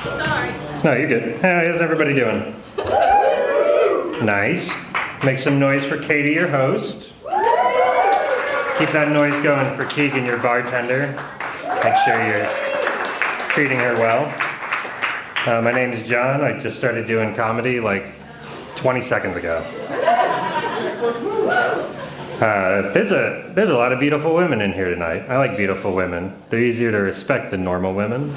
Sorry. No, you're good. How's everybody doing? Nice. Make some noise for Katie, your host. Keep that noise going for Keegan, your bartender. Make sure you're treating her well. My name is John. I just started doing comedy like 20 seconds ago. There's a lot of beautiful women in here tonight. I like beautiful women. They're easier to respect than normal women.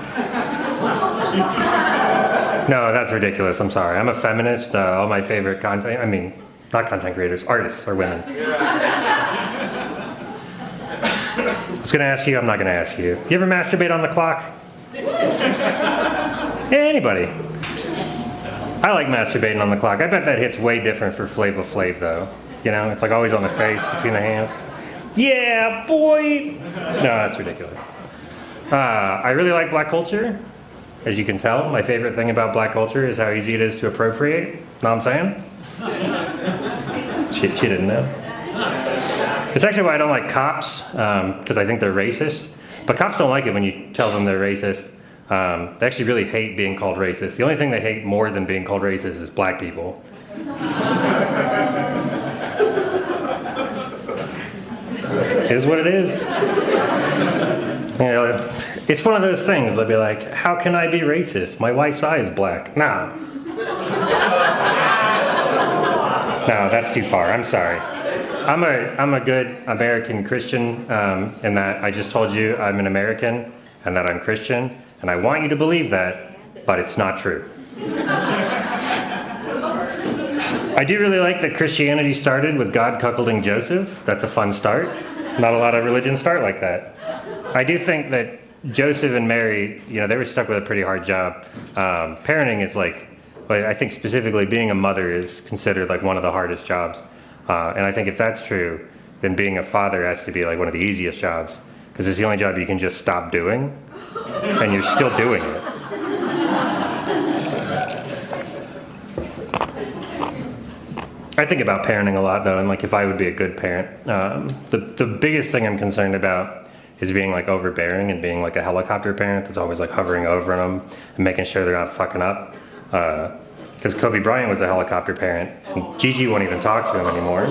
No, that's ridiculous. I'm sorry. I'm a feminist. All my favorite not content creators, artists are women. I was going to ask you, I'm not going to ask you. You ever masturbate on the clock? Anybody? I like masturbating on the clock. I bet that hits way different for Flava Flav though. You know, it's like always on the face, between the hands. Yeah, boy! No, that's ridiculous. I really like black culture. As you can tell, my favorite thing about black culture is how easy it is to appropriate. Know what I'm saying? She didn't know. It's actually why I don't like cops, because I think they're racist. But cops don't like it when you tell them they're racist. They actually really hate being called racist. The only thing they hate more than being called racist is black people. It is what it is. You know, it's one of those things. They'll be like, "How can I be racist? My wife's eye is black." No, that's too far. I'm sorry. I'm a good American Christian in that I just told you I'm an American and that I'm Christian, and I want you to believe that, but it's not true. I do really like that Christianity started with God cuckolding Joseph. That's a fun start. Not a lot of religions start like that. I do think that Joseph and Mary, they were stuck with a pretty hard job. Parenting is I think specifically being a mother is considered like one of the hardest jobs. And I think if that's true, then being a father has to be like one of the easiest jobs, because it's the only job you can just stop doing, and you're still doing it. I think about parenting a lot though, and like if I would be a good parent, the biggest thing I'm concerned about is being like overbearing and being like a helicopter parent that's always like hovering over them and making sure they're not fucking up. Because Kobe Bryant was a helicopter parent, and Gigi won't even talk to him anymore.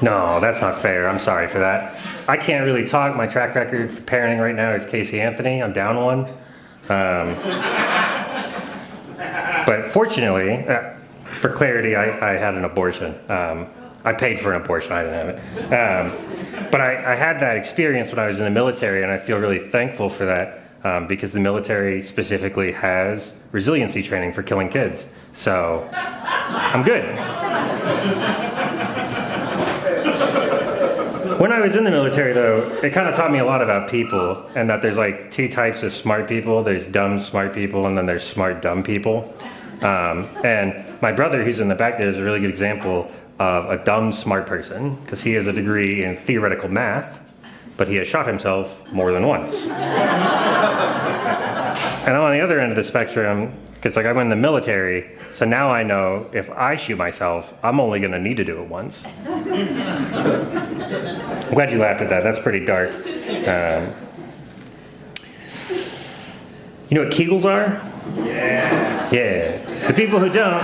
No, that's not fair. I'm sorry for that. I can't really talk. My track record for parenting right now is Casey Anthony. I'm down one. But fortunately, for clarity, I had an abortion. I paid for an abortion. I didn't have it. But I had that experience when I was in the military, and I feel really thankful for that. Because the military specifically has resiliency training for killing kids. So, I'm good. When I was in the military though, it kind of taught me a lot about people, and that there's like two types of smart people. There's dumb smart people, and then there's smart dumb people. And my brother, who's in the back there, is a really good example of a dumb smart person, because he has a degree in theoretical math, but he has shot himself more than once. And I'm on the other end of the spectrum, because like I went in the military, so now I know if I shoot myself, I'm only going to need to do it once. I'm glad you laughed at that. That's pretty dark. You know what Kegels are? Yeah. The people who don't,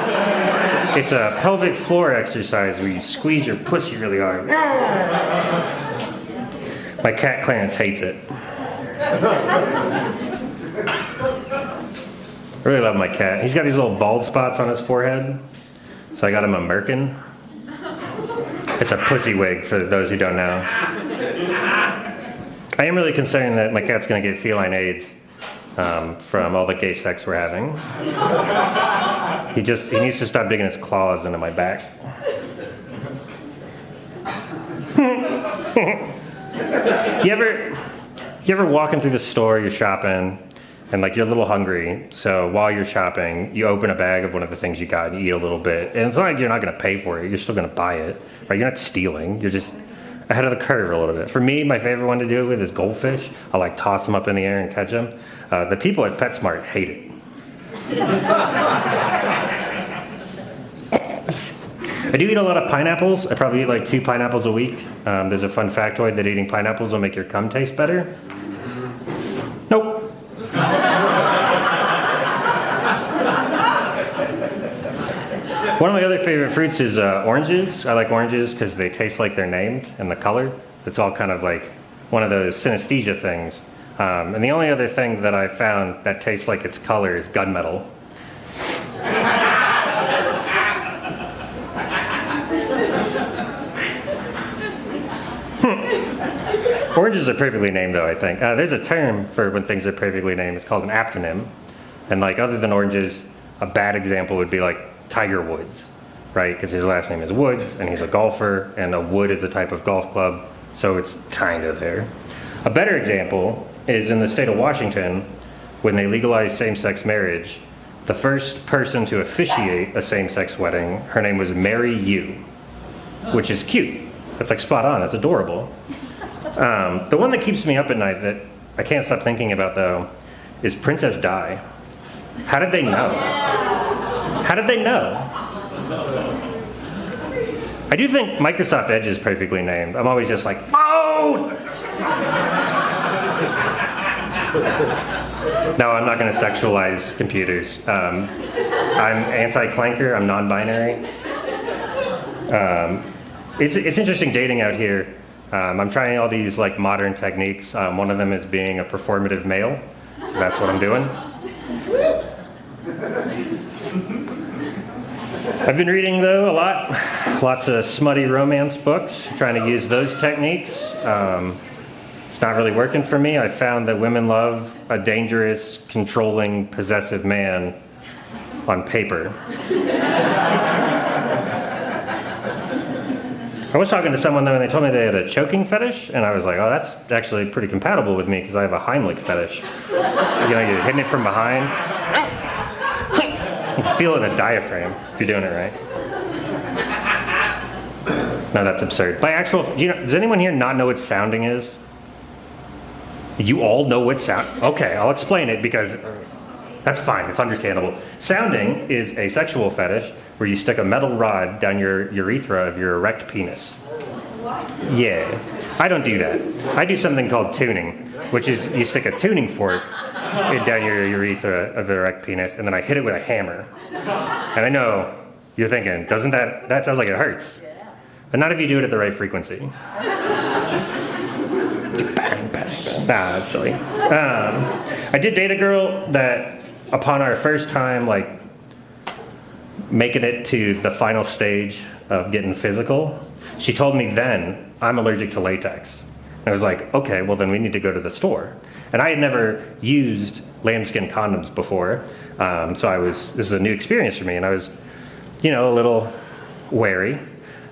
it's a pelvic floor exercise where you squeeze your pussy really hard. My cat Clarence hates it. I really love my cat. He's got these little bald spots on his forehead, so I got him a merkin. It's a pussy wig for those who don't know. I am really concerned that my cat's going to get feline AIDS from all the gay sex we're having. He needs to stop digging his claws into my back. You ever walking through the store, you're shopping, and like you're a little hungry, so while you're shopping, you open a bag of one of the things you got and you eat a little bit, and it's not like you're not going to pay for it, you're still going to buy it, right? You're not stealing, you're just ahead of the curve a little bit. For me, my favorite one to do it with is goldfish. I like toss them up in the air and catch them. The people at PetSmart hate it. I do eat a lot of pineapples. I probably eat like 2 pineapples a week. There's a fun factoid that eating pineapples will make your cum taste better. Nope. One of my other favorite fruits is oranges. I like oranges because they taste like they're named, and the color. It's all kind of like one of those synesthesia things. And the only other thing that I found that tastes like its color is gunmetal. Oranges are perfectly named, though, I think. There's a term for when things are perfectly named. It's called an aptonym. And like, other than oranges, a bad example would be like Tiger Woods, right? Because his last name is Woods, and he's a golfer, and a wood is a type of golf club, so it's kind of there. A better example is in the state of Washington, when they legalized same-sex marriage, the first person to officiate a same-sex wedding, her name was Mary Yu, which is cute. That's like spot on, that's adorable. The one that keeps me up at night that I can't stop thinking about, though, is Princess Di. How did they know? How did they know? I do think Microsoft Edge is perfectly named. I'm always just like, oh! No, I'm not going to sexualize computers. I'm anti-clanker, I'm non-binary. It's interesting dating out here. I'm trying all these like modern techniques. One of them is being a performative male, so that's what I'm doing. I've been reading, though, a lot. Lots of smutty romance books, trying to use those techniques. It's not really working for me. I found that women love a dangerous, controlling, possessive man on paper. I was talking to someone, though, and they told me they had a choking fetish, and I was like, oh, that's actually pretty compatible with me, because I have a Heimlich fetish. You know, you're hitting it from behind. You can feel it in the diaphragm if you're doing it right. No, that's absurd. By actual, does anyone here not know what sounding is? You all know what sound? Okay, I'll explain it because that's fine, it's understandable. Sounding is a sexual fetish where you stick a metal rod down your urethra of your erect penis. What? Yeah, I don't do that. I do something called tuning, which is you stick a tuning fork down your urethra of the erect penis, and then I hit it with a hammer. And I know you're thinking, doesn't that sounds like it hurts? But not if you do it at the right frequency. That's silly. I did date a girl that, upon our first time, like, making it to the final stage of getting physical, she told me then, I'm allergic to latex. And I was like, okay, well then we need to go to the store. And I had never used lambskin condoms before, so this is a new experience for me, and I was, a little wary.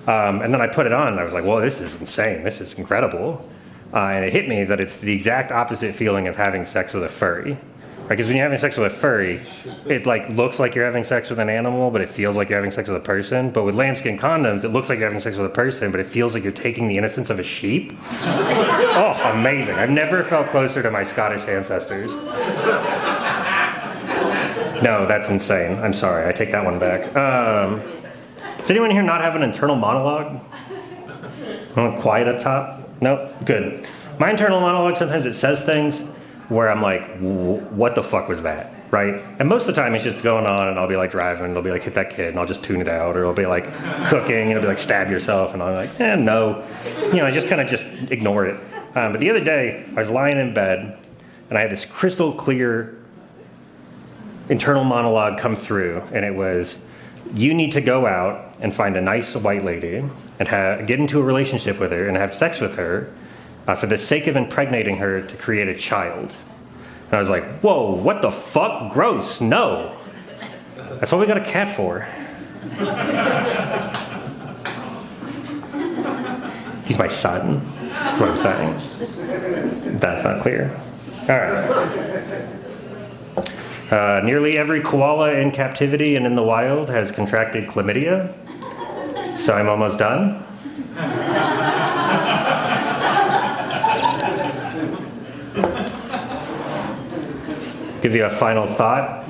And then I put it on, and I was like, whoa, this is insane, this is incredible. And it hit me that it's the exact opposite feeling of having sex with a furry. Because when you're having sex with a furry, it like looks like you're having sex with an animal, but it feels like you're having sex with a person. But with lambskin condoms, it looks like you're having sex with a person, but it feels like you're taking the innocence of a sheep. Oh, amazing. I've never felt closer to my Scottish ancestors. No, that's insane. I'm sorry, I take that one back. Does anyone here not have an internal monologue? Quiet up top? Nope, good. My internal monologue, sometimes it says things where I'm like, what the fuck was that, right? And most of the time it's just going on, and I'll be like driving, and I'll be like, hit that kid, and I'll just tune it out, or I'll be like cooking, and I'll be like, stab yourself, and I'm like, no. I just kind of just ignore it. But the other day, I was lying in bed, and I had this crystal clear internal monologue come through, and it was, you need to go out and find a nice white lady, and get into a relationship with her, and have sex with her, for the sake of impregnating her to create a child. And I was like, whoa, what the fuck? Gross, no. That's what we got a cat for. He's my son, that's what I'm saying. That's not clear. All right. Nearly every koala in captivity and in the wild has contracted chlamydia, so I'm almost done. Give you a final thought.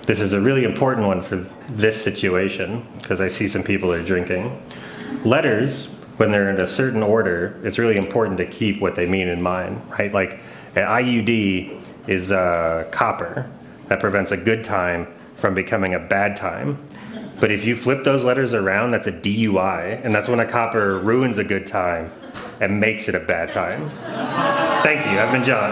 This is a really important one for this situation because I see some people are drinking. Letters when they're in a certain order, it's really important to keep what they mean in mind, right? Like an IUD is copper that prevents a good time from becoming a bad time. But if you flip those letters around, that's a DUI, and that's when a copper ruins a good time and makes it a bad time. Thank you. I've been John.